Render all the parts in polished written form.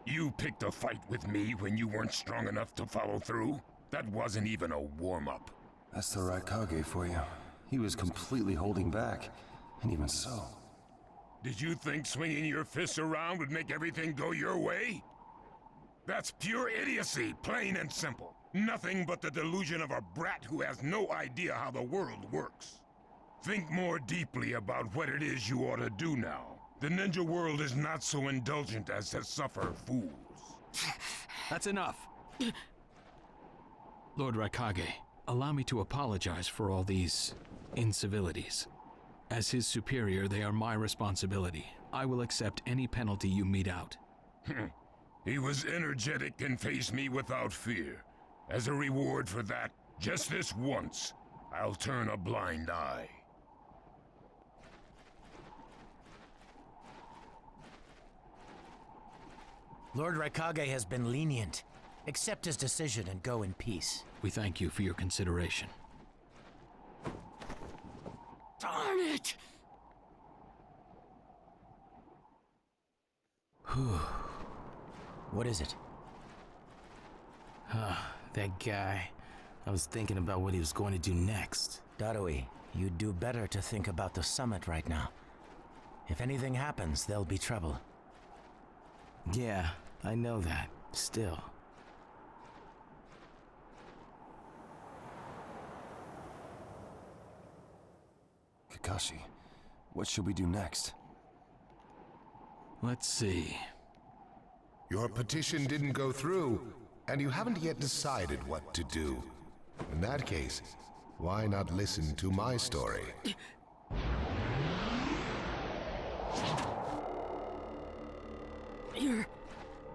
You picked a fight with me when you weren't strong enough to follow through? That wasn't even a warm-up. That's the right Kage for you. He was completely holding back, and even so. Did you think swinging your fists around would make everything go your way? That's pure idiocy, plain and simple. Nothing but the delusion of a brat who has no idea how the world works. Think more deeply about what it is you ought to do now. The ninja world is not so indulgent as to suffer fools. That's enough. Lord Raikage, allow me to apologize for all these incivilities. As his superior, they are my responsibility. I will accept any penalty you mete out. He was energetic and faced me without fear. As a reward for that, just this once, I'll turn a blind eye. Lord Raikage has been lenient. Accept his decision and go in peace. We thank you for your consideration. Darn it! What is it? That guy. I was thinking about what he was going to do next. Darui, you'd do better to think about the summit right now. If anything happens, there'll be trouble. Yeah, I know that. Still. Kakashi, what should we do next? Let's see. Your petition didn't go through, and you haven't yet decided what to do. In that case, why not listen to my story?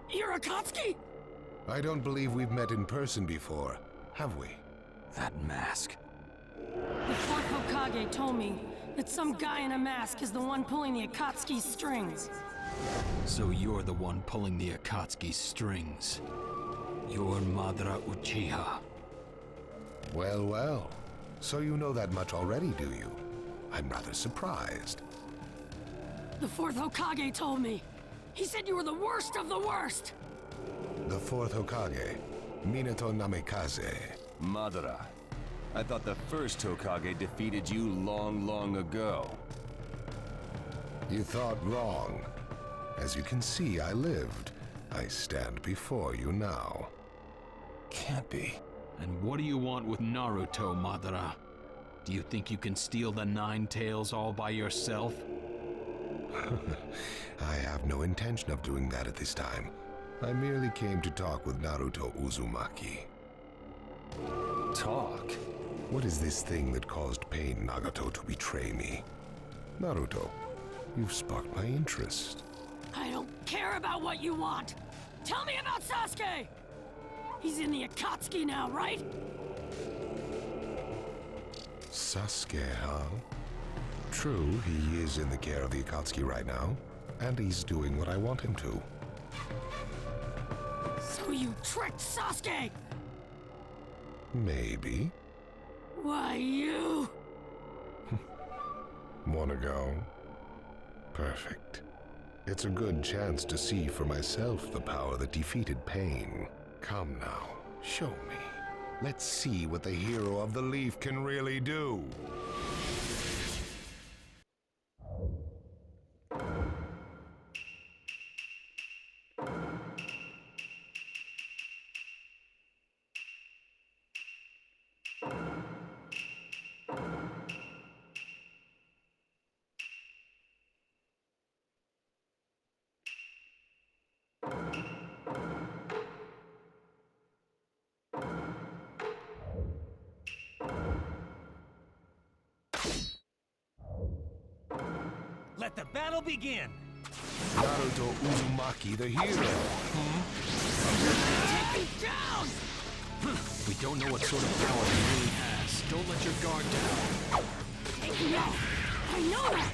You're Akatsuki? I don't believe we've met in person before, have we? That mask. The fourth Hokage told me that some guy in a mask is the one pulling the Akatsuki's strings. So you're the one pulling the Akatsuki's strings. You're Madara Uchiha. Well, well. So you know that much already, do you? I'm rather surprised. The fourth Hokage told me. He said you were the worst of the worst. The fourth Hokage, Minato Namikaze. Madara. I thought the first Hokage defeated you long ago. You thought wrong. As you can see, I lived. I stand before you now. Can't be. And what do you want with Naruto, Madara? Do you think you can steal the Nine Tails all by yourself? I have no intention of doing that at this time. I merely came to talk with Naruto Uzumaki. Talk? What is this thing that caused Pain Nagato to betray me? Naruto, you've sparked my interest. I don't care about what you want. Tell me about Sasuke! He's in the Akatsuki now, right? Sasuke, huh? True, he is in the care of the Akatsuki right now, and he's doing what I want him to. So you tricked Sasuke! Maybe. Why, you... Wanna go? Perfect. It's a good chance to see for myself the power that defeated Pain. Come now, show me. Let's see what the hero of the leaf can really do. Let the battle begin! Naruto Uzumaki, the hero. Take me down! We don't know what sort of power he really has. Don't let your guard down. Take me out! I know that!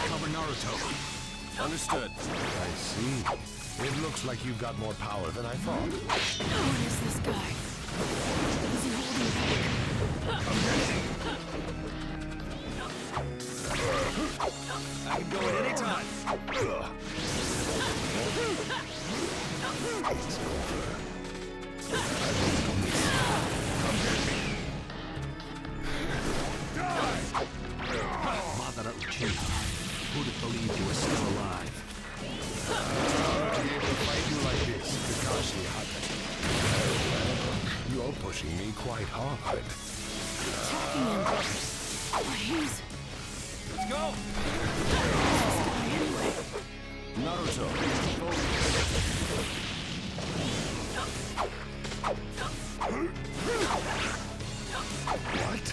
Cover Naruto. Understood. I see. It looks like you've got more power than I thought. What is this guy? Is he holding back? Madara Uchiha, who'd have believed you were still alive? To be able to fight you like this, Kakashi Hatake. You're pushing me quite hard. Attacking him. He's... Let's go! Anyway. Naruto, What?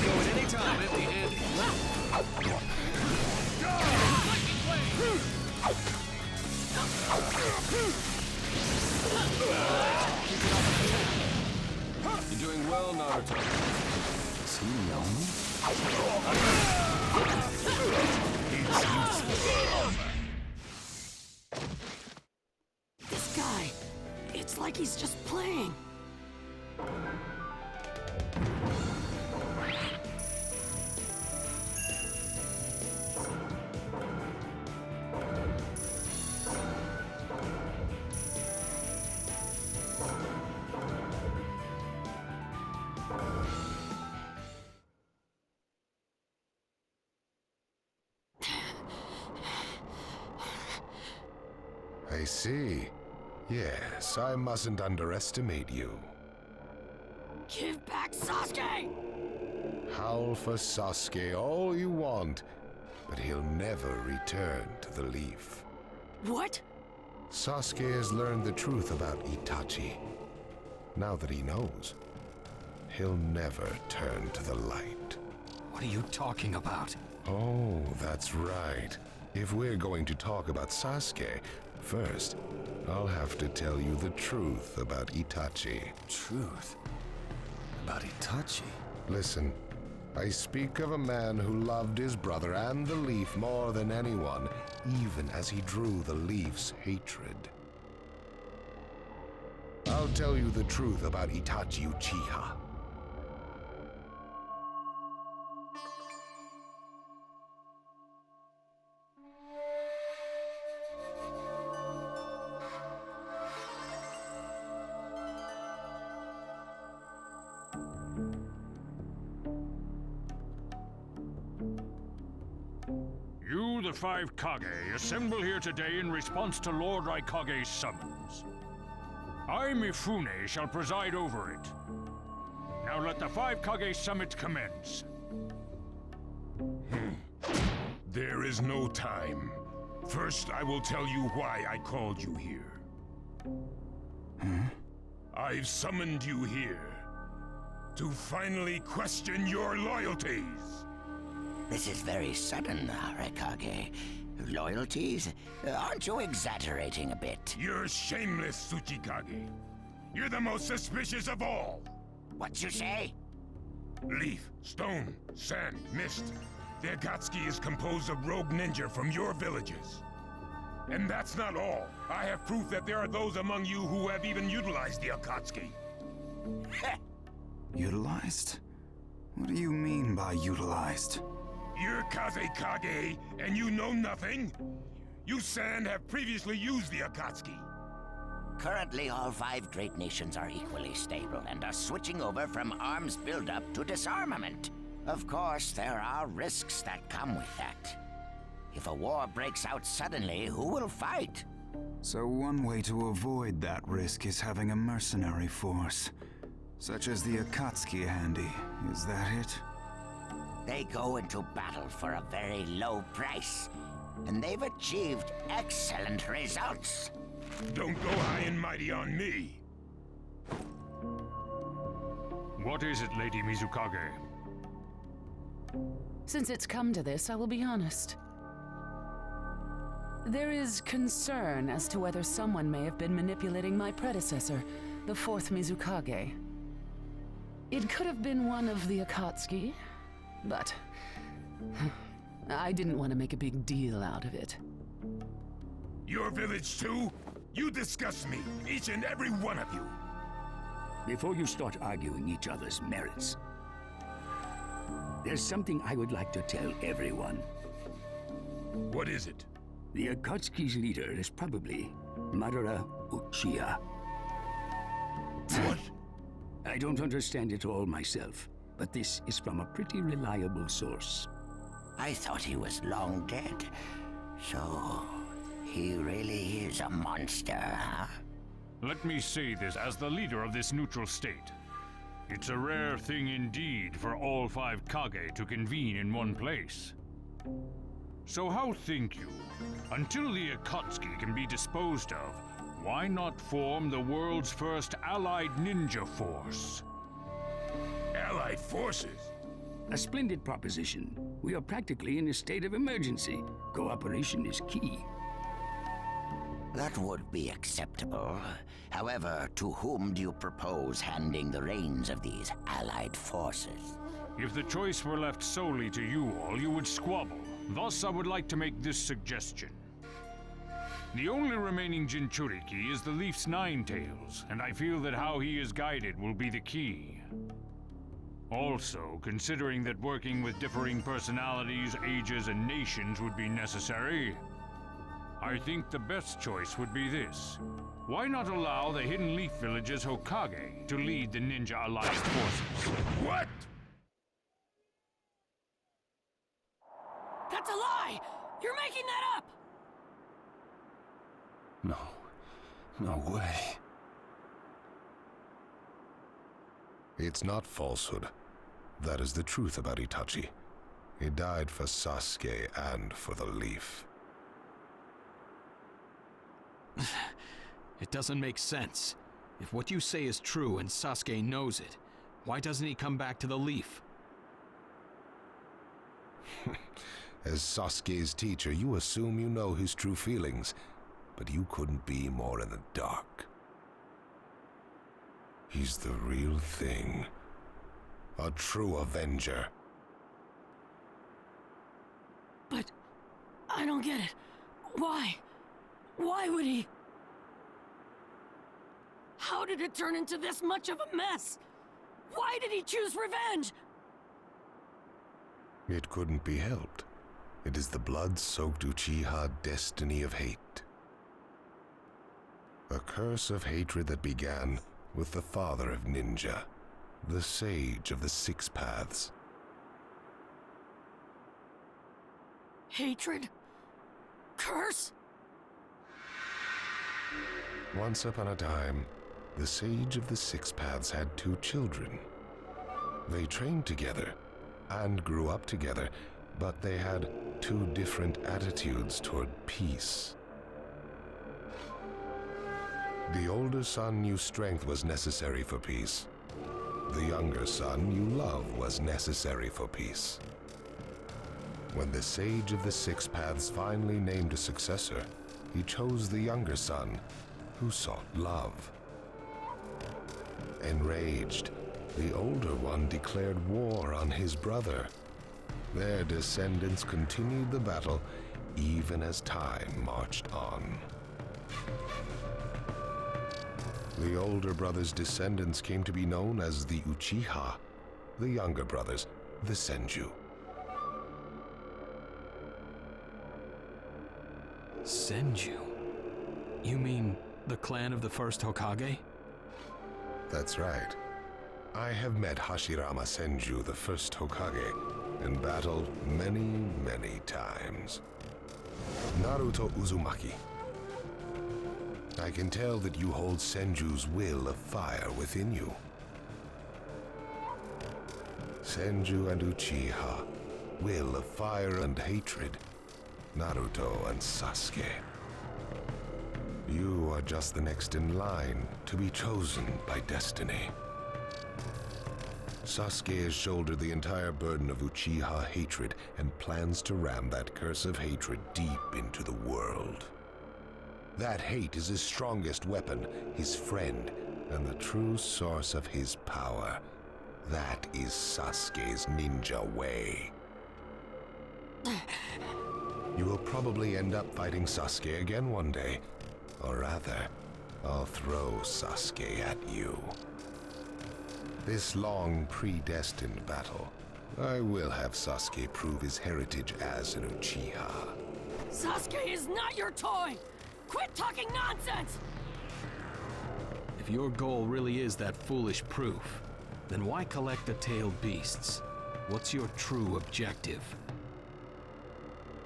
go at any time, empty-handed. You're doing well, Naruto. Does he know me? This guy, it's like he's just playing. I see. Yes, I mustn't underestimate you. Give back Sasuke! Howl for Sasuke all you want, but he'll never return to the leaf. What? Sasuke has learned the truth about Itachi. Now that he knows, he'll never turn to the light. What are you talking about? Oh, that's right. If we're going to talk about Sasuke, first, I'll have to tell you the truth about Itachi. Truth? About Itachi? Listen, I speak of a man who loved his brother and the leaf more than anyone, even as he drew the leaf's hatred. I'll tell you the truth about Itachi Uchiha. You, the five Kage, assemble here today in response to Lord Raikage's summons. I, Mifune, shall preside over it. Now let the five Kage summit commence. There is no time. First, I will tell you why I called you here. I've summoned you here to finally question your loyalties. This is very sudden, Raikage. Loyalties? Aren't you exaggerating a bit? You're shameless, Tsuchikage. You're the most suspicious of all. What you say? Leaf, stone, sand, mist. The Akatsuki is composed of rogue ninja from your villages. And that's not all. I have proof that there are those among you who have even utilized the Akatsuki. Utilized? What do you mean by utilized? You're Kaze Kage, and you know nothing? You Sand have previously used the Akatsuki. Currently, all five great nations are equally stable and are switching over from arms buildup to disarmament. Of course, there are risks that come with that. If a war breaks out suddenly, who will fight? So one way to avoid that risk is having a mercenary force, such as the Akatsuki handy. Is that it? They go into battle for a very low price, and they've achieved excellent results. Don't go high and mighty on me. What is it, Lady Mizukage? Since it's come to this, I will be honest. There is concern as to whether someone may have been manipulating my predecessor, the fourth Mizukage. It could have been one of the Akatsuki, but I didn't want to make a big deal out of it. Your village too? You disgust me, each and every one of you. before you start arguing each other's merits, there's something I would like to tell everyone. What is it? The Akatsuki's leader is probably Madara Uchiha. What? I don't understand it all myself, but this is from a pretty reliable source. I thought he was long dead. So, he really is a monster, huh? Let me say this as the leader of this neutral state. It's a rare thing indeed for all 5 Kage to convene in one place. So how think you? Until the Akatsuki can be disposed of, why not form the world's first allied ninja force? Allied forces? A splendid proposition. We are practically in a state of emergency. Cooperation is key. That would be acceptable. However, to whom do you propose handing the reins of these allied forces? If the choice were left solely to you all, you would squabble. Thus, I would like to make this suggestion. The only remaining Jinchuriki is the Leaf's 9 tails, and I feel that how he is guided will be the key. Also, considering that working with differing personalities, ages, and nations would be necessary, I think the best choice would be this. Why not allow the Hidden Leaf Village's Hokage to lead the Ninja Alliance forces? What? That's a lie! You're making that up! No way. It's not falsehood. That is the truth about Itachi. He died for Sasuke and for the Leaf. It doesn't make sense. If what you say is true and Sasuke knows it, why doesn't he come back to the Leaf? As Sasuke's teacher, you assume you know his true feelings, but you couldn't be more in the dark. He's the real thing. A true Avenger. But I don't get it. Why? Why would he? How did it turn into this much of a mess? Why did he choose revenge? It couldn't be helped. It is the blood-soaked Uchiha destiny of hate. A curse of hatred that began with the father of ninja, the sage of the 6 paths. Hatred? Curse? Once upon a time, the sage of the 6 paths had 2 children. They trained together and grew up together, but they had 2 different attitudes toward peace. The older son knew strength was necessary for peace. The younger son knew love was necessary for peace. When the sage of the 6 paths finally named a successor, he chose the younger son, who sought love. Enraged, the older one declared war on his brother. Their descendants continued the battle even as time marched on. The older brother's descendants came to be known as the Uchiha, the younger brothers, the Senju. Senju? You mean the clan of the first Hokage? That's right. I have met Hashirama Senju, the first Hokage, and battled many, many times. Naruto Uzumaki. I can tell that you hold Senju's will of fire within you. Senju and Uchiha, will of fire and hatred. Naruto and Sasuke. You are just the next in line to be chosen by destiny. Sasuke has shouldered the entire burden of Uchiha hatred and plans to ram that curse of hatred deep into the world. That hate is his strongest weapon, his friend, and the true source of his power. That is Sasuke's ninja way. You will probably end up fighting Sasuke again one day. Or rather, I'll throw Sasuke at you. This long predestined battle, I will have Sasuke prove his heritage as an Uchiha. Sasuke is not your toy! Quit talking nonsense! If your goal really is that foolish proof, then why collect the tailed beasts? What's your true objective?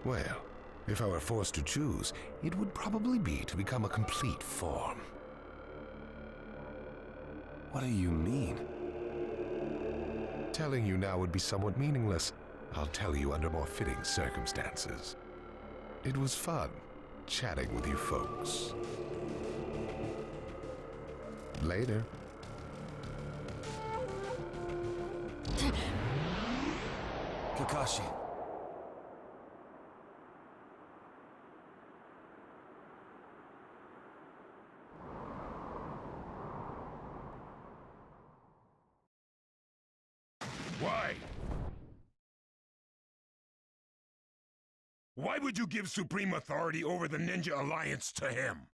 Well, if I were forced to choose, it would probably be to become a complete form. What do you mean? Telling you now would be somewhat meaningless. I'll tell you under more fitting circumstances. It was fun chatting with you folks. Later. Kakashi. Why? Why would you give supreme authority over the Ninja Alliance to him?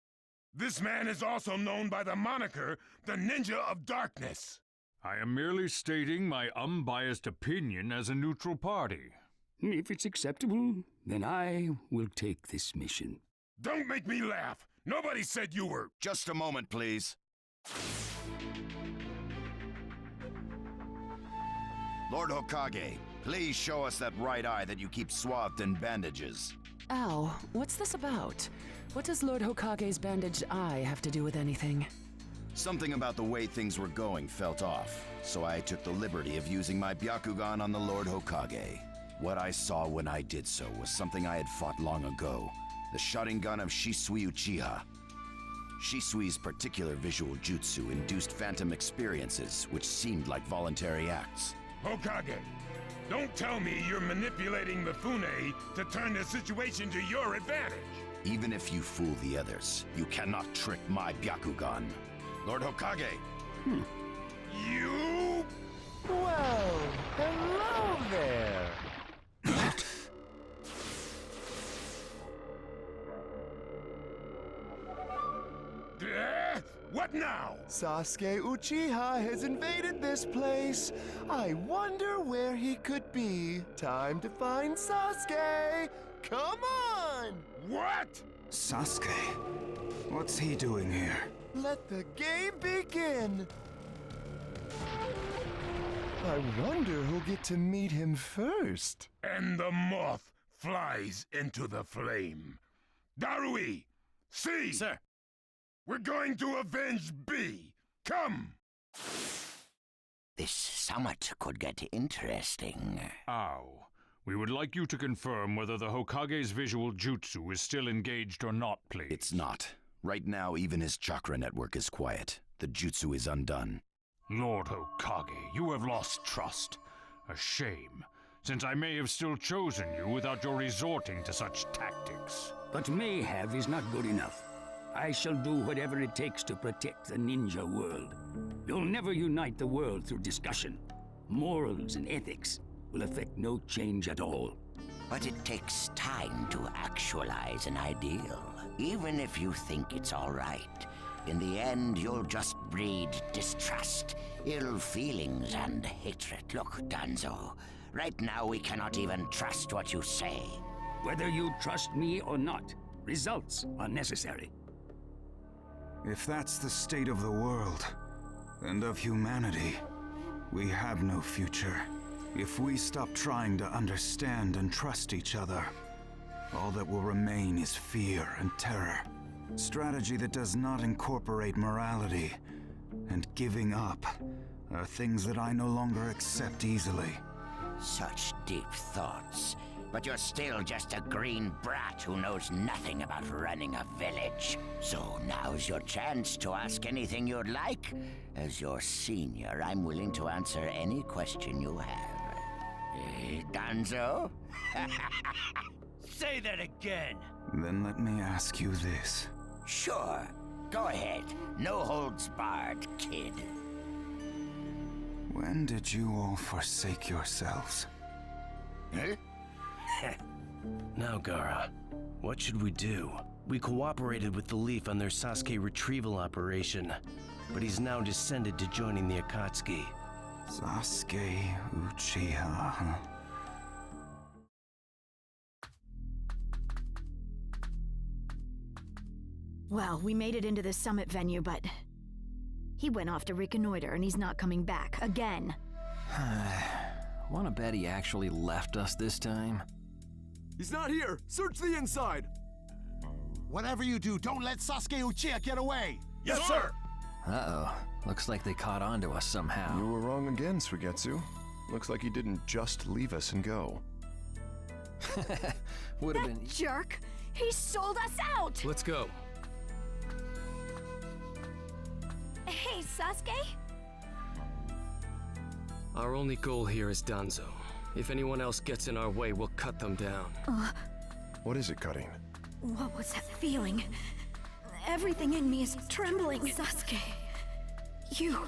This man is also known by the moniker, the Ninja of Darkness. I am merely stating my unbiased opinion as a neutral party. If it's acceptable, then I will take this mission. Don't make me laugh! Nobody said you were— Just a moment, please. Lord Hokage, please show us that right eye that you keep swathed in bandages. Ow, what's this about? What does Lord Hokage's bandaged eye have to do with anything? Something about the way things were going felt off, so I took the liberty of using my Byakugan on the Lord Hokage. What I saw when I did so was something I had fought long ago, the Sharingan of Shisui Uchiha. Shisui's particular visual jutsu induced phantom experiences, which seemed like voluntary acts. Hokage, don't tell me you're manipulating Mifune to turn the situation to your advantage. Even if you fool the others, you cannot trick my Byakugan. Lord Hokage! You... Well, hello there! What now? Sasuke Uchiha has invaded this place. I wonder where he could be. Time to find Sasuke! Come on! What? Sasuke? What's he doing here? Let the game begin! I wonder who'll get to meet him first. And the moth flies into the flame. Darui! See! Sir! We're going to avenge B! Come! This summit could get interesting. Ow. We would like you to confirm whether the Hokage's visual jutsu is still engaged or not, please. It's not. Right now, even his chakra network is quiet. The jutsu is undone. Lord Hokage, you have lost trust. A shame, since I may have still chosen you without your resorting to such tactics. But may have is not good enough. I shall do whatever it takes to protect the ninja world. You'll never unite the world through discussion. Morals and ethics will affect no change at all. But it takes time to actualize an ideal. Even if you think it's all right, in the end you'll just breed distrust, ill feelings, and hatred. Look, Danzo, right now we cannot even trust what you say. Whether you trust me or not, results are necessary. If that's the state of the world, and of humanity, we have no future. If we stop trying to understand and trust each other, all that will remain is fear and terror. Strategy that does not incorporate morality and giving up are things that I no longer accept easily. Such deep thoughts. But you're still just a green brat who knows nothing about running a village. So now's your chance to ask anything you'd like. As your senior, I'm willing to answer any question you have. Danzo? Say that again! Then let me ask you this. Sure. Go ahead. No holds barred, kid. When did you all forsake yourselves? Huh? Now, Gaara, what should we do? We cooperated with the Leaf on their Sasuke retrieval operation, but he's now descended to joining the Akatsuki. Sasuke Uchiha, huh? Well, we made it into the summit venue, but he went off to reconnoiter and he's not coming back again. Wanna bet he actually left us this time? He's not here! Search the inside! Whatever you do, don't let Sasuke Uchiha get away! Yes, sir! Uh-oh. Looks like they caught on to us somehow. You were wrong again, Suigetsu. Looks like he didn't just leave us and go. Would've been... Jerk! He sold us out! Let's go. Hey, Sasuke? Our only goal here is Danzo. If anyone else gets in our way, we'll cut them down. What is it, Cutting? What was that feeling? Everything in me is trembling. Sasuke, you...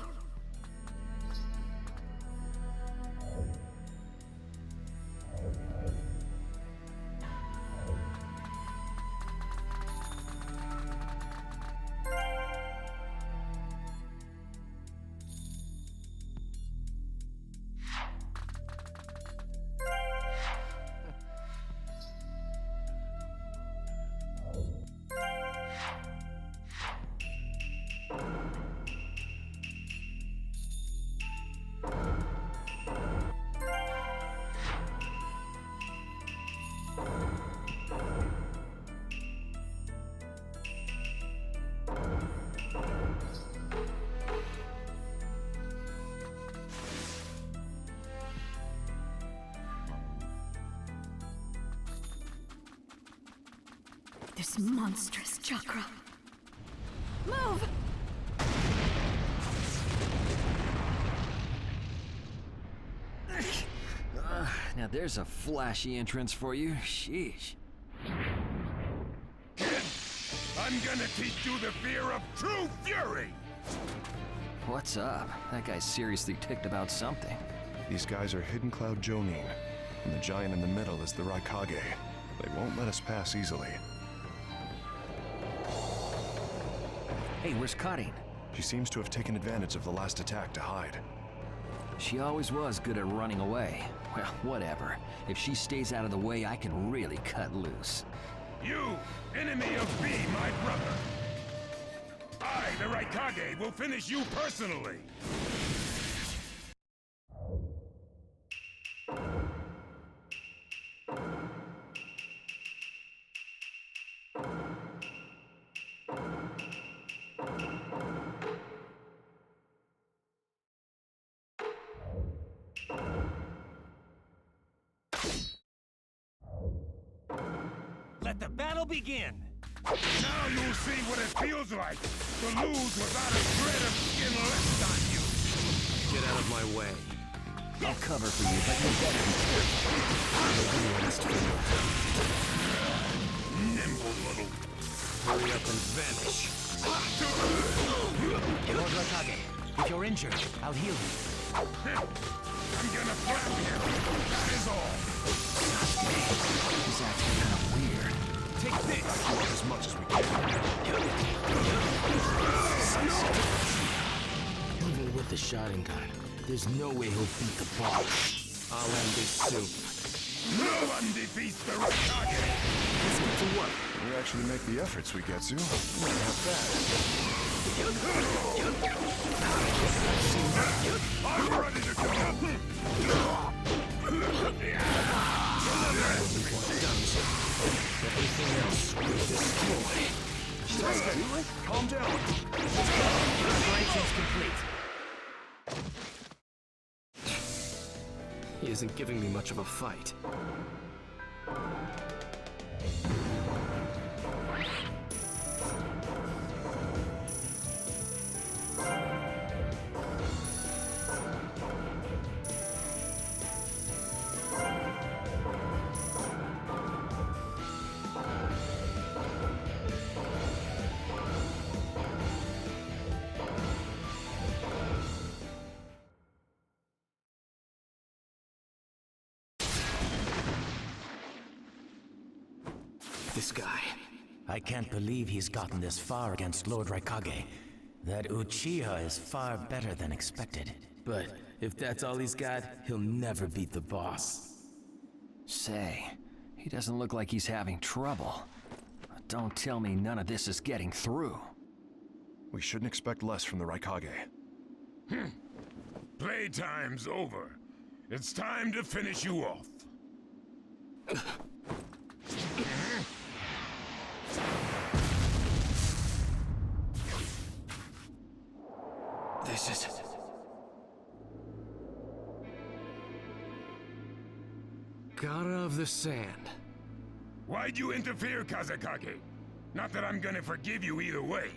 This monstrous chakra. Move! Now there's a flashy entrance for you. Sheesh. Kid, I'm gonna teach you the fear of true fury! What's up? That guy's seriously ticked about something. These guys are Hidden Cloud Jonin, and the giant in the middle is the Raikage. They won't let us pass easily. Hey, where's Karin? She seems to have taken advantage of the last attack to hide. She always was good at running away. Well, whatever. If she stays out of the way, I can really cut loose. You, enemy of me, my brother! I, the Raikage, will finish you personally! Let the battle begin! Now you'll see what it feels like to lose without a shred of skin left on you! Get out of my way. I'll cover for you, but you better be careful. Nimble little... Hurry up and vanish. Lord Raikage, if you're injured, I'll heal you. I'm gonna flap him, that is all! He's acting kind of weird. Take this! As much as we can. Even with the Sharingan, there's no way he'll beat the boss. I'll end this soon. No one defeats the Raikage! Let's get to work. We actually make the effort, Suigetsu. Not bad. I'm ready to go! Everything else will destroy. Sasuke, calm down. Preparations complete. He isn't giving me much of a fight. This guy. I can't believe he's gotten this far against Lord Raikage. That Uchiha is far better than expected. But If that's all he's got, he'll never beat the boss. Say, he doesn't look like he's having trouble. Don't tell me none of this is getting through. We shouldn't expect less from the Raikage. Playtime's over. It's time to finish you off. This is... God of the Sand. Why'd you interfere, Kazekage? Not that I'm gonna forgive you either way.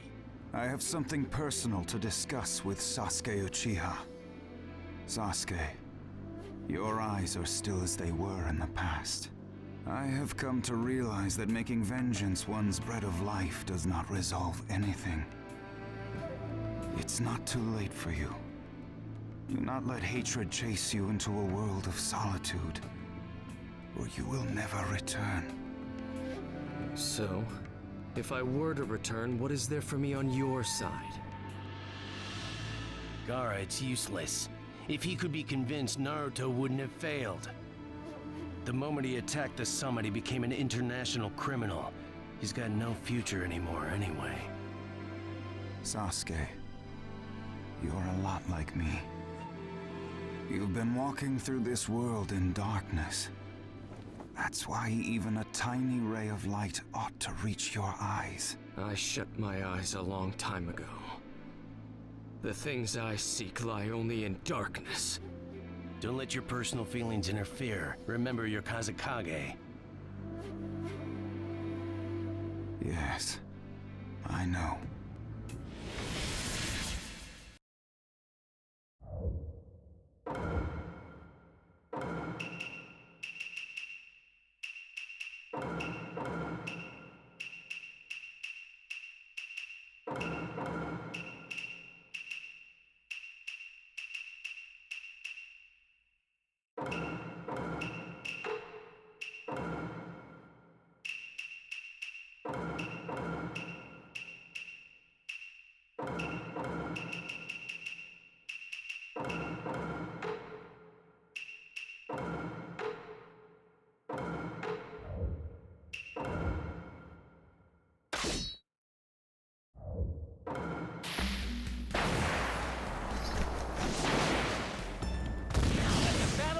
I have something personal to discuss with Sasuke Uchiha. Sasuke, your eyes are still as they were in the past. I have come to realize that making vengeance one's bread of life does not resolve anything. It's not too late for you. Do not let hatred chase you into a world of solitude, or you will never return. So, if I were to return, what is there for me on your side? Gaara, it's useless. If he could be convinced, Naruto wouldn't have failed. The moment he attacked the summit, he became an international criminal. He's got no future anymore anyway. Sasuke, you're a lot like me. You've been walking through this world in darkness. That's why even a tiny ray of light ought to reach your eyes. I shut my eyes a long time ago. The things I seek lie only in darkness. Don't let your personal feelings interfere. Remember your Kazekage. Yes, I know.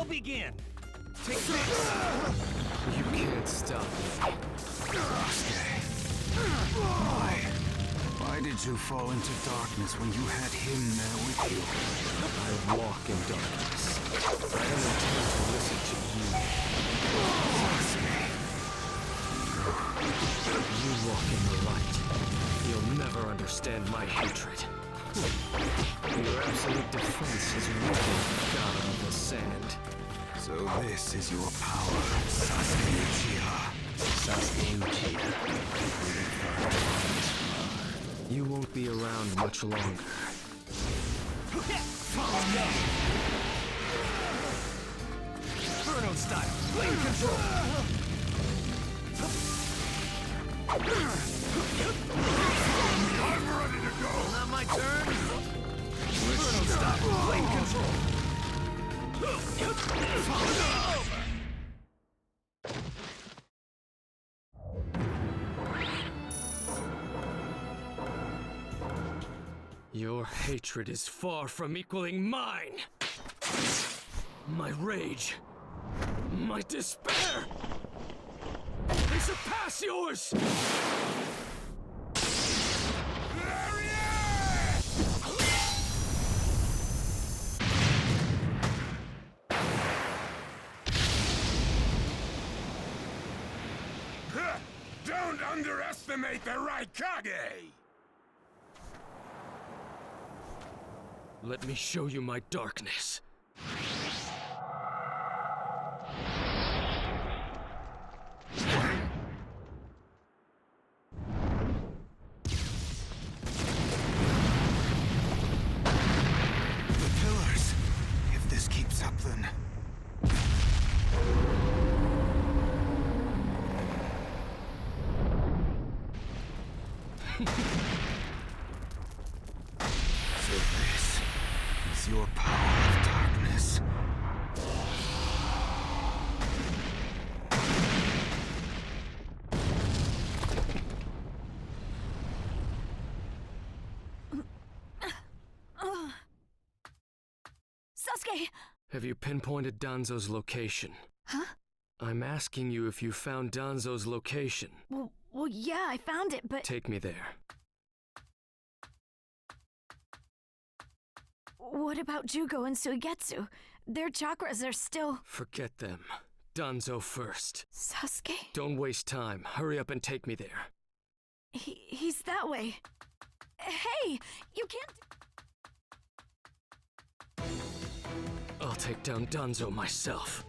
Begin. Take this. You can't stop me. Why did you fall into darkness when you had him there with you? I walk in darkness. I don't intend to listen to you. You walk in the light. You'll never understand my hatred. Your absolute defense is weakened, God of the Sand. So this is your power, Sasuke Uchiha. Sasuke Uchiha. You won't be around much longer. Inferno style, blade control. I'm ready to go. Not my turn. Inferno style, blade control. Your hatred is far from equaling mine. My rage, my despair, they surpass yours. Don't underestimate the Raikage! Let me show you my darkness. The pillars. If this keeps up, then... So this is your power of darkness. Sasuke! Have you pinpointed Danzo's location? Huh? I'm asking you if you found Danzo's location. Well, yeah, I found it, but... Take me there. What about Jugo and Suigetsu? Their chakras are still... Forget them. Danzo first. Sasuke? Don't waste time. Hurry up and take me there. He's that way. Hey! You can't... I'll take down Danzo myself.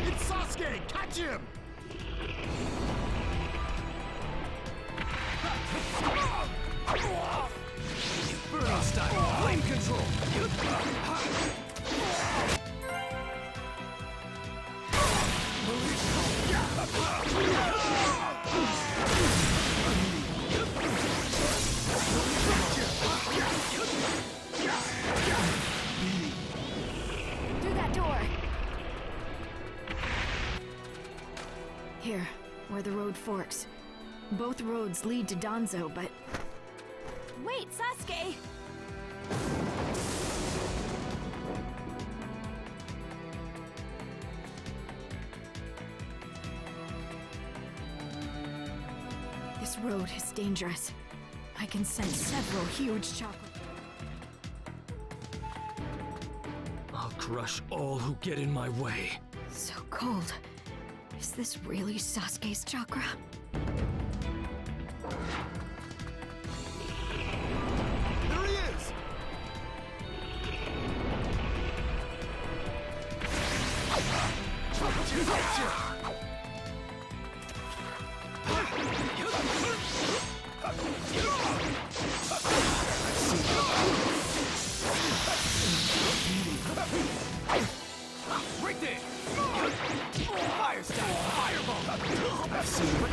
It's Sasuke! Catch him! Burnout style! Flame control! Through that door! Here, where the road forks. Both roads lead to Danzo, but... Wait, Sasuke! This road is dangerous. I can sense several huge chakras. I'll crush all who get in my way. So cold. Is this really Sasuke's chakra? There he is! Right there! Fire style! Fireball! I've seen it.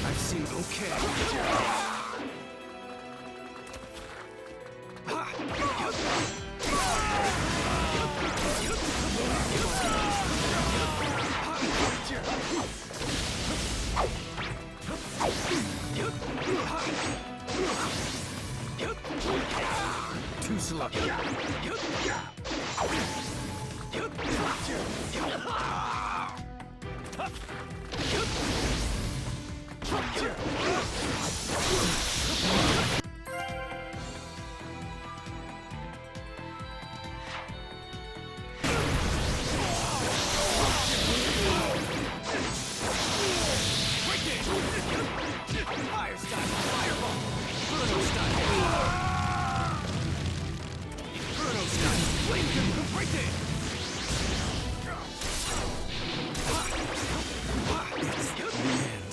I've seen it. Okay. Too slow. Fire style, fireball! Inferno style! Inferno style! Flame gun, right there! It's the end.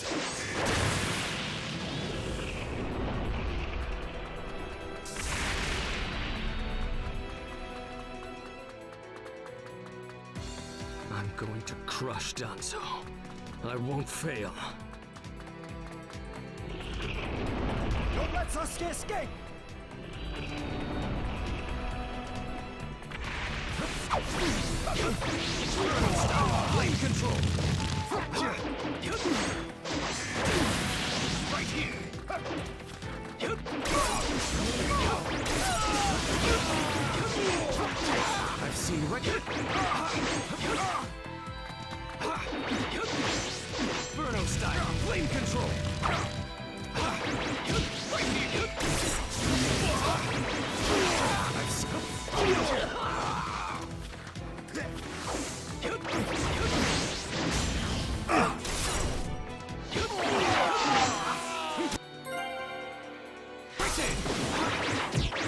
I'm going to crush Danzo. I won't fail. Don't let Sasuke escape! Flame control! Right here! I've seen record! Inferno style! Flame control!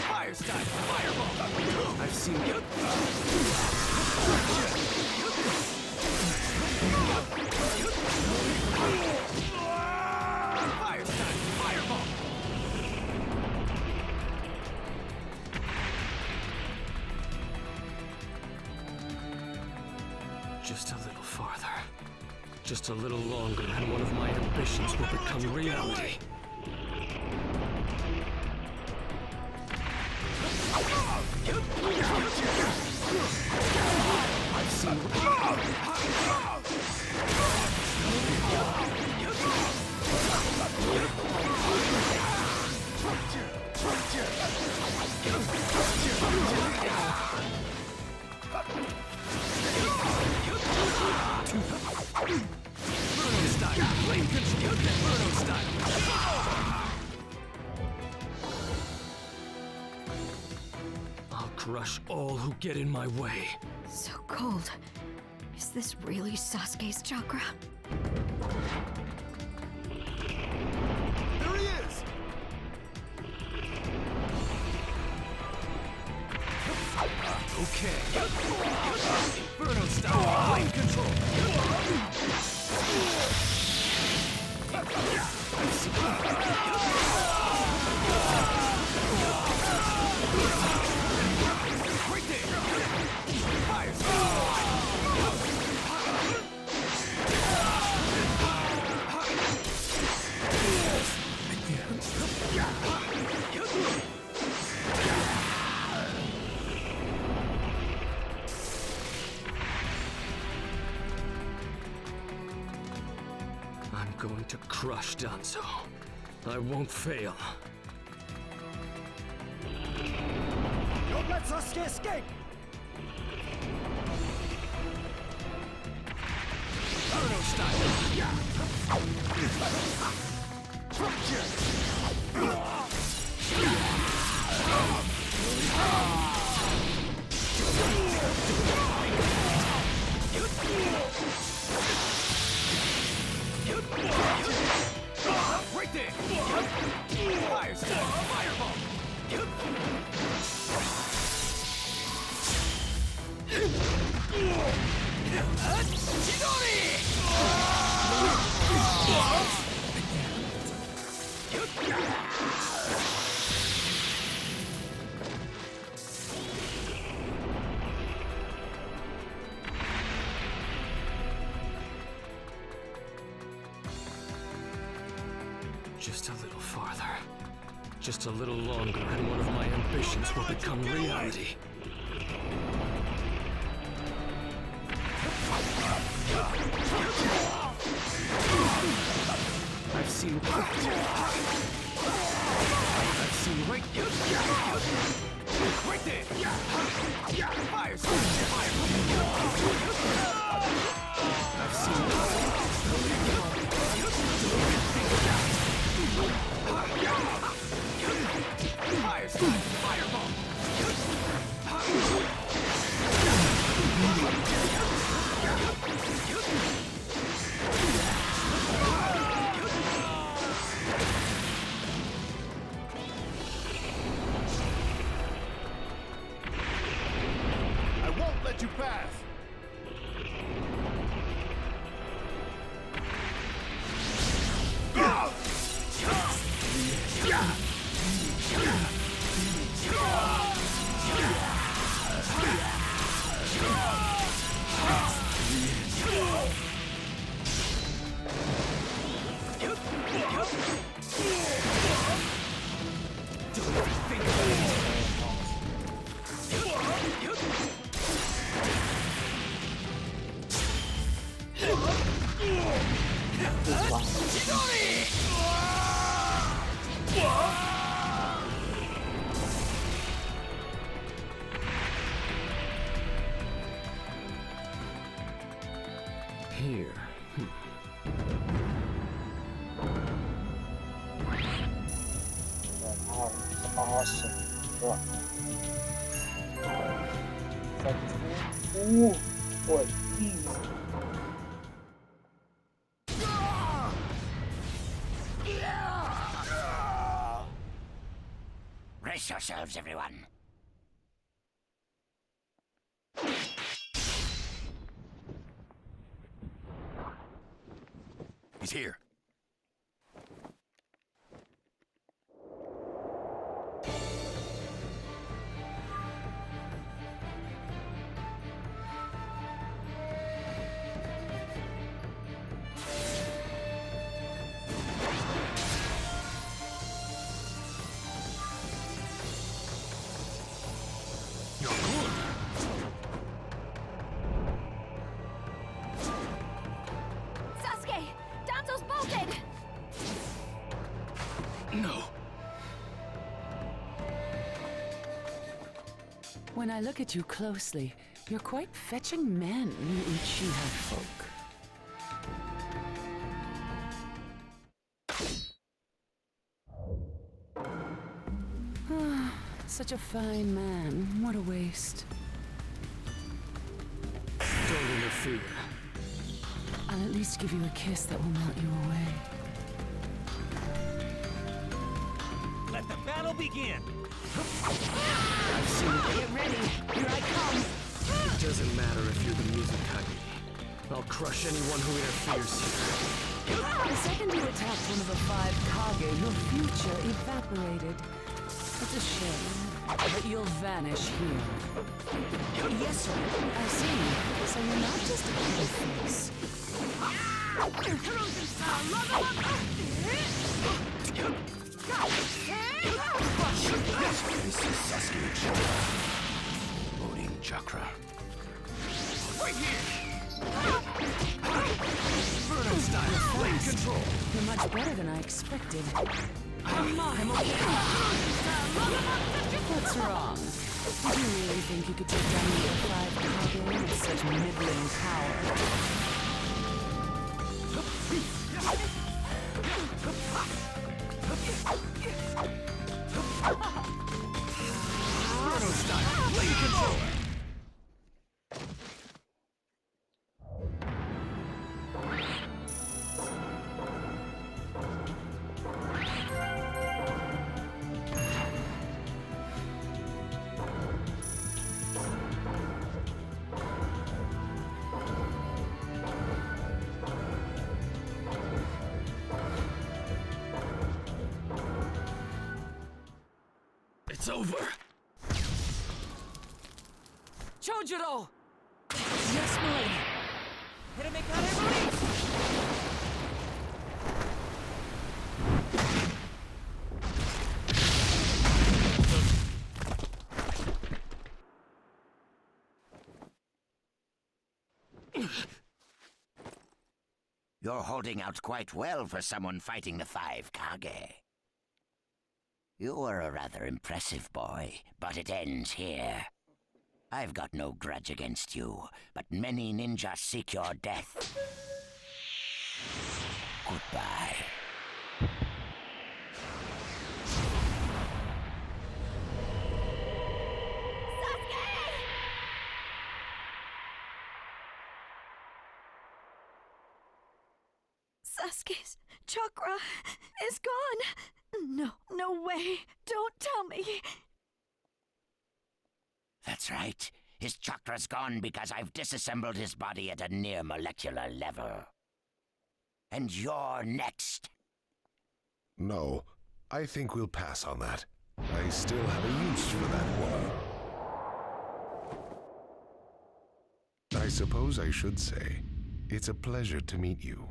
Fire style! Fireball! I've seen it. Fire style! Fireball! Just a little farther. Just a little longer, and one of my ambitions will become reality. I've seen... crush all who get in my way. So cold. Is this really Sasuke's chakra? There he is! Okay. Inferno style flame control. Right there. Fire. I'm going to crush Danzo. I won't fail. Don't let Sasuke escape! Naruto style. Right there! Fire style! Fireball! Just a little farther. Just a little longer, and one of my ambitions will become reality. I've seen right there. Fire! I've seen fireball! I won't let you pass! Here. Awesome. Ooh, boy, easy. Brace yourselves, everyone. He's here. Sasuke! Danzo's bolted! No. When I look at you closely, you're quite fetching men, you Uchiha folk. Such a fine man. What a waste. Don't interfere. I'll at least give you a kiss that will melt you away. Let the battle begin! I've seen it. Get ready! Here I come! It doesn't matter if you're the Mizukage. I'll crush anyone who interferes here. The second you attacked one of the 5 Kage, your future evaporated. It's a shame, but you'll vanish here. Yes, sir. I see. So you're not just a pretty face. This is Sasuke Uchiha. Loading chakra. Right here! Burnout style, flame control. You're much better than I expected. I'm okay. What's wrong? Did you really think you could take down the 5 Kage with such middling power? Burnout style, flame control! It's over. Chojuro! Yes, milady! Hiromekare release! You're holding out quite well for someone fighting the 5 Kage. You were a rather impressive boy, but it ends here. I've got no grudge against you, but many ninjas seek your death. Goodbye. Sasuke's chakra is gone. No way. Don't tell me. That's right. His chakra's gone because I've disassembled his body at a near molecular level. And you're next. No, I think we'll pass on that. I still have a use for that woman. I suppose I should say, it's a pleasure to meet you.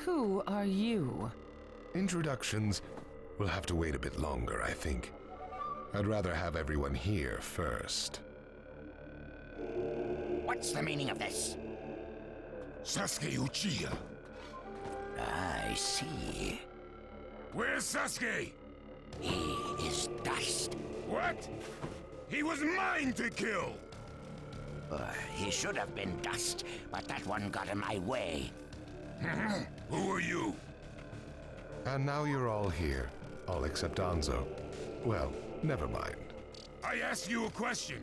Who are you? Introductions will have to wait a bit longer, I think. I'd rather have everyone here first. What's the meaning of this? Sasuke Uchiha. I see. Where's Sasuke? He is dust. What? He was mine to kill! He should have been dust, but that one got in my way. Who are you? And now you're all here, all except Anzo. Well, never mind. I asked you a question.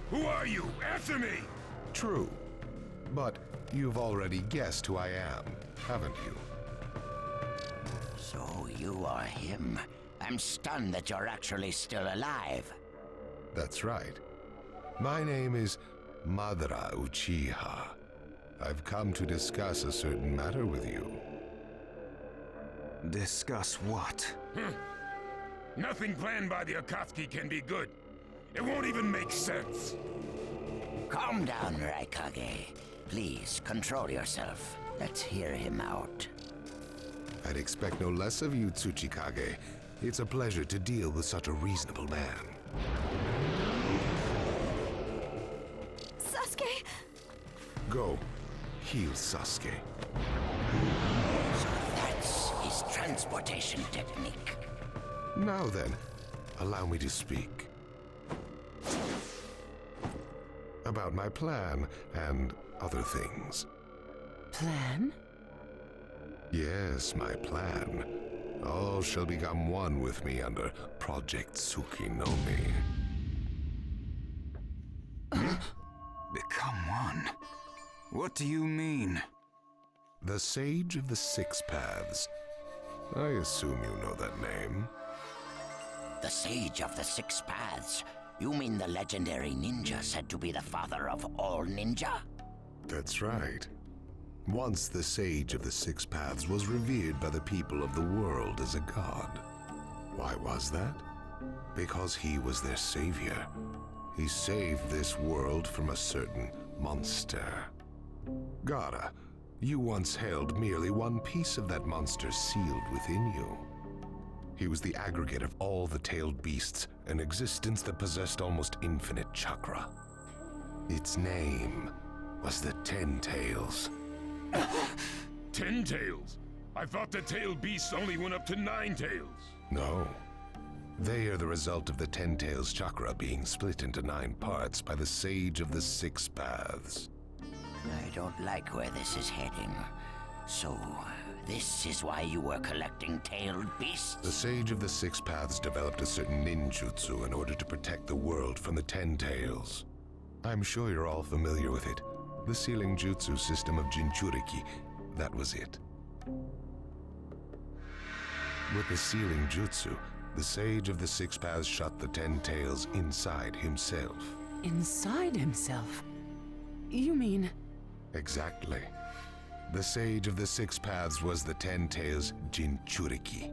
Who are you? Answer me! True. But you've already guessed who I am, haven't you? So you are him. I'm stunned that you're actually still alive. That's right. My name is Madara Uchiha. I've come to discuss a certain matter with you. Discuss what? Nothing planned by the Akatsuki can be good. It won't even make sense. Calm down, Raikage. Please, control yourself. Let's hear him out. I'd expect no less of you, Tsuchikage. It's a pleasure to deal with such a reasonable man. Sasuke! Go. Heal Sasuke. So that's his transportation technique. Now then, allow me to speak. About my plan and other things. Plan? Yes, my plan. All shall become one with me under Project Tsukinome. Become one? What do you mean? The Sage of the Six Paths. I assume you know that name. The Sage of the Six Paths? You mean the legendary ninja said to be the father of all ninja? That's right. Once the Sage of the Six Paths was revered by the people of the world as a god. Why was that? Because he was their savior. He saved this world from a certain monster. Gara, you once held merely one piece of that monster sealed within you. He was the aggregate of all the tailed beasts, an existence that possessed almost infinite chakra. Its name was the Ten Tails. 10 tails? I thought the tailed beasts only went up to 9 tails. No. They are the result of the Ten Tails chakra being split into 9 parts by the Sage of the Six Paths. I don't like where this is heading. So, this is why you were collecting tailed beasts? The Sage of the Six Paths developed a certain ninjutsu in order to protect the world from the Ten Tails. I'm sure you're all familiar with it. The sealing jutsu system of Jinchuriki. That was it. With the sealing jutsu, the Sage of the Six Paths shut the Ten Tails inside himself. Inside himself? You mean... Exactly. The Sage of the Six Paths was the Ten Tails Jinchuriki.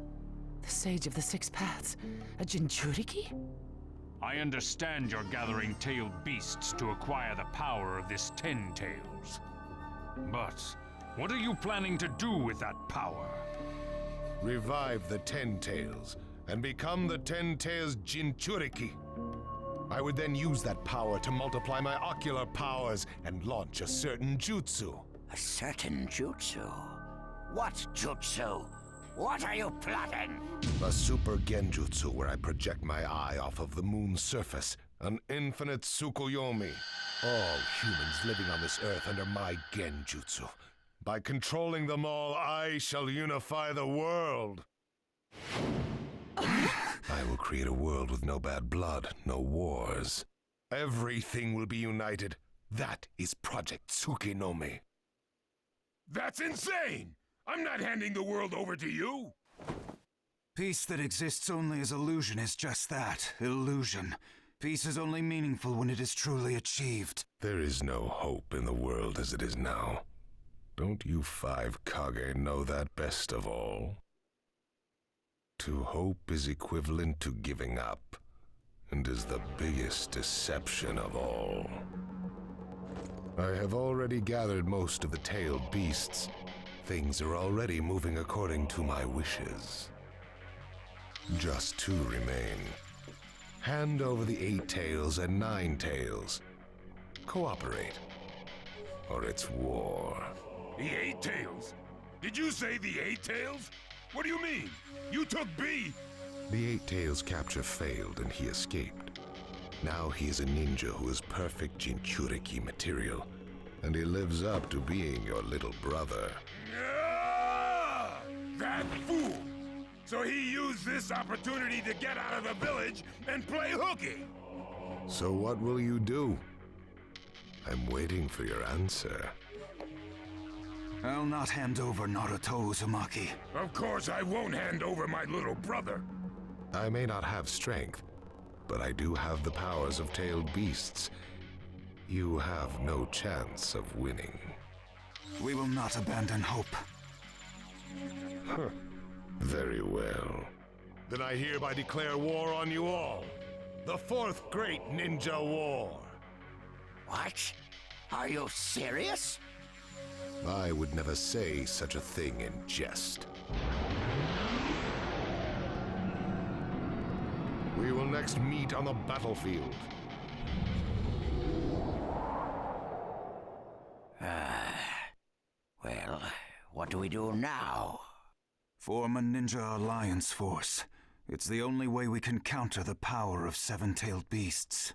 The Sage of the Six Paths? A Jinchuriki? I understand you're gathering tailed beasts to acquire the power of this Ten Tails. But what are you planning to do with that power? Revive the Ten Tails and become the Ten Tails Jinchuriki. I would then use that power to multiply my ocular powers and launch a certain jutsu. A certain jutsu? What jutsu? What are you plotting? A super genjutsu where I project my eye off of the moon's surface. An infinite Tsukuyomi. All humans living on this earth under my genjutsu. By controlling them all, I shall unify the world. I will create a world with no bad blood, no wars. Everything will be united. That is Project Tsukinome. That's insane! I'm not handing the world over to you! Peace that exists only as illusion is just that, illusion. Peace is only meaningful when it is truly achieved. There is no hope in the world as it is now. Don't you 5 Kage know that best of all? To hope is equivalent to giving up, and is the biggest deception of all. I have already gathered most of the tailed beasts. Things are already moving according to my wishes. Just 2 remain. Hand over the 8 tails and 9 tails. Cooperate, or it's war. The 8 tails? Did you say the 8 tails? What do you mean? You took B! The 8 tails capture failed and he escaped. Now he is a ninja who is perfect Jinchuriki material, and he lives up to being your little brother. That fool! So he used this opportunity to get out of the village and play hooky! So what will you do? I'm waiting for your answer. I'll not hand over Naruto Uzumaki. Of course I won't hand over my little brother. I may not have strength, but I do have the powers of tailed beasts. You have no chance of winning. We will not abandon hope. Huh. Very well. Then I hereby declare war on you all. The 4th Great Ninja War. What? Are you serious? I would never say such a thing in jest. We will next meet on the battlefield. Well, what do we do now? Form a ninja alliance force. It's the only way we can counter the power of 7-tailed beasts.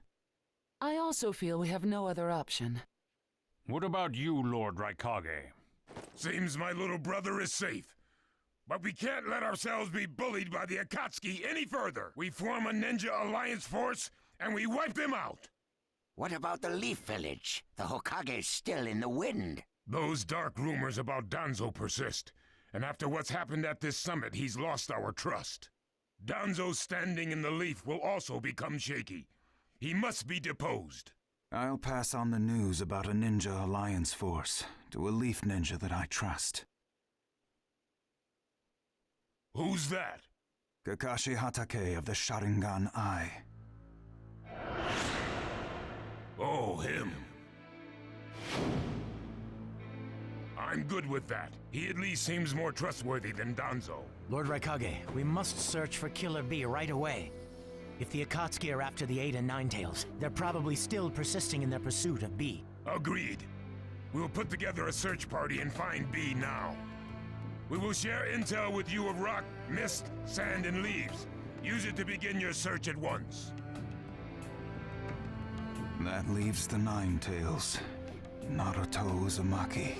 I also feel we have no other option. What about you, Lord Raikage? Seems my little brother is safe. But we can't let ourselves be bullied by the Akatsuki any further. We form a ninja alliance force, and we wipe them out. What about the Leaf Village? The Hokage's still in the wind. Those dark rumors about Danzo persist, and after what's happened at this summit, he's lost our trust. Danzo's standing in the Leaf will also become shaky. He must be deposed. I'll pass on the news about a ninja alliance force to a Leaf ninja that I trust. Who's that? Kakashi Hatake of the Sharingan Eye. Oh, him. I'm good with that. He at least seems more trustworthy than Danzo. Lord Raikage, we must search for Killer Bee right away. If the Akatsuki are after the 8 and 9 Tails, they're probably still persisting in their pursuit of Bee. Agreed. We'll put together a search party and find Bee now. We will share intel with you of rock, mist, sand, and leaves. Use it to begin your search at once. That leaves the 9 Tails. Naruto Uzumaki.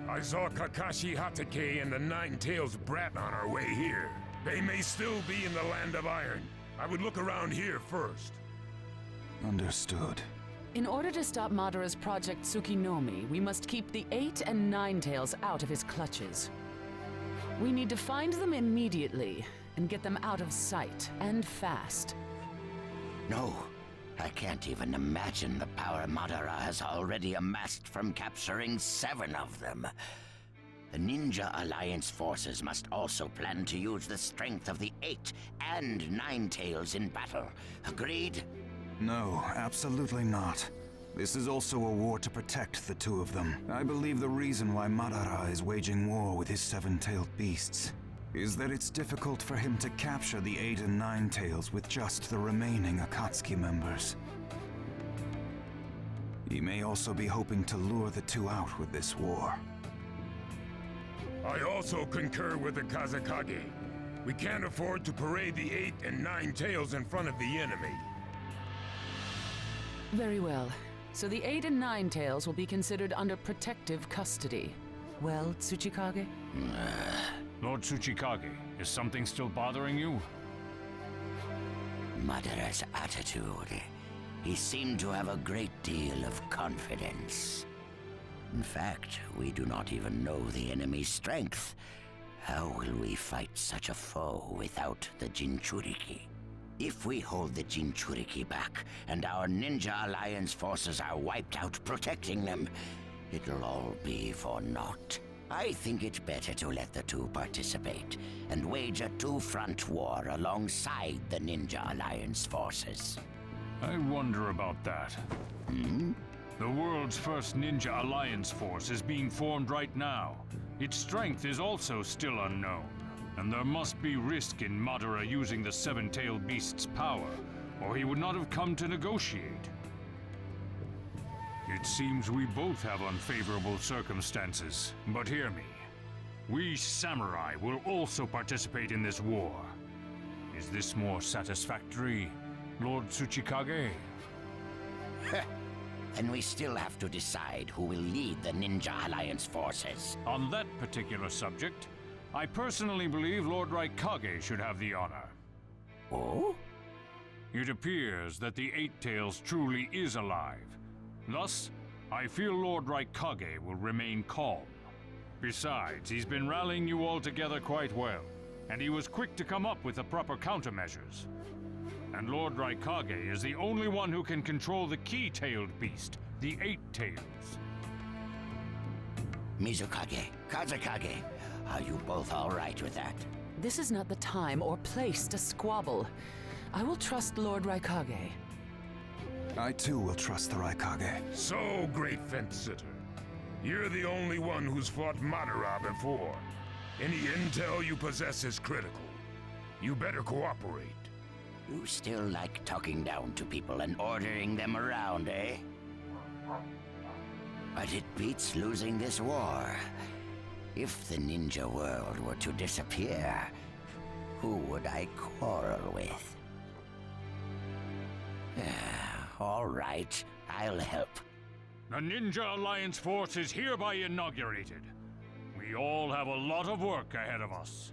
I saw Kakashi Hatake and the 9 Tails brat on our way here. They may still be in the Land of Iron. I would look around here first. Understood. In order to stop Madara's Project Tsukinomi, we must keep the 8 and 9 Tails out of his clutches. We need to find them immediately and get them out of sight, and fast. No, I can't even imagine the power Madara has already amassed from capturing 7 of them. The Ninja Alliance forces must also plan to use the strength of the 8 and 9 Tails in battle. Agreed? No, absolutely not. This is also a war to protect the 2 of them. I believe the reason why Madara is waging war with his 7-tailed beasts is that it's difficult for him to capture the 8 and 9 Tails with just the remaining Akatsuki members. He may also be hoping to lure the 2 out with this war. I also concur with the Kazekage. We can't afford to parade the 8 and 9 Tails in front of the enemy. Very well. So the 8 and 9 Tails will be considered under protective custody. Well, Tsuchikage? Lord Tsuchikage, is something still bothering you? Madara's attitude. He seemed to have a great deal of confidence. In fact, we do not even know the enemy's strength. How will we fight such a foe without the Jinchuriki? If we hold the Jinchuriki back, and our Ninja Alliance forces are wiped out protecting them, it'll all be for naught. I think it better to let the 2 participate, and wage a 2-front war alongside the Ninja Alliance forces. I wonder about that. The world's first Ninja Alliance force is being formed right now. Its strength is also still unknown, and there must be risk in Madara using the 7-tailed beast's power, or he would not have come to negotiate. It seems we both have unfavorable circumstances, but hear me. We samurai will also participate in this war. Is this more satisfactory, Lord Tsuchikage? Then we still have to decide who will lead the Ninja Alliance forces. On that particular subject, I personally believe Lord Raikage should have the honor. Oh? It appears that the 8 Tails truly is alive. Thus, I feel Lord Raikage will remain calm. Besides, he's been rallying you all together quite well, and he was quick to come up with the proper countermeasures. And Lord Raikage is the only one who can control the key-tailed beast, the 8 Tails. Mizukage, Kazekage, are you both all right with that? This is not the time or place to squabble. I will trust Lord Raikage. I too will trust the Raikage. So, great fence-sitter. You're the only one who's fought Madara before. Any intel you possess is critical. You better cooperate. You still like talking down to people and ordering them around, eh? But it beats losing this war. If the ninja world were to disappear, who would I quarrel with? All right, I'll help. The Ninja Alliance force is hereby inaugurated. We all have a lot of work ahead of us.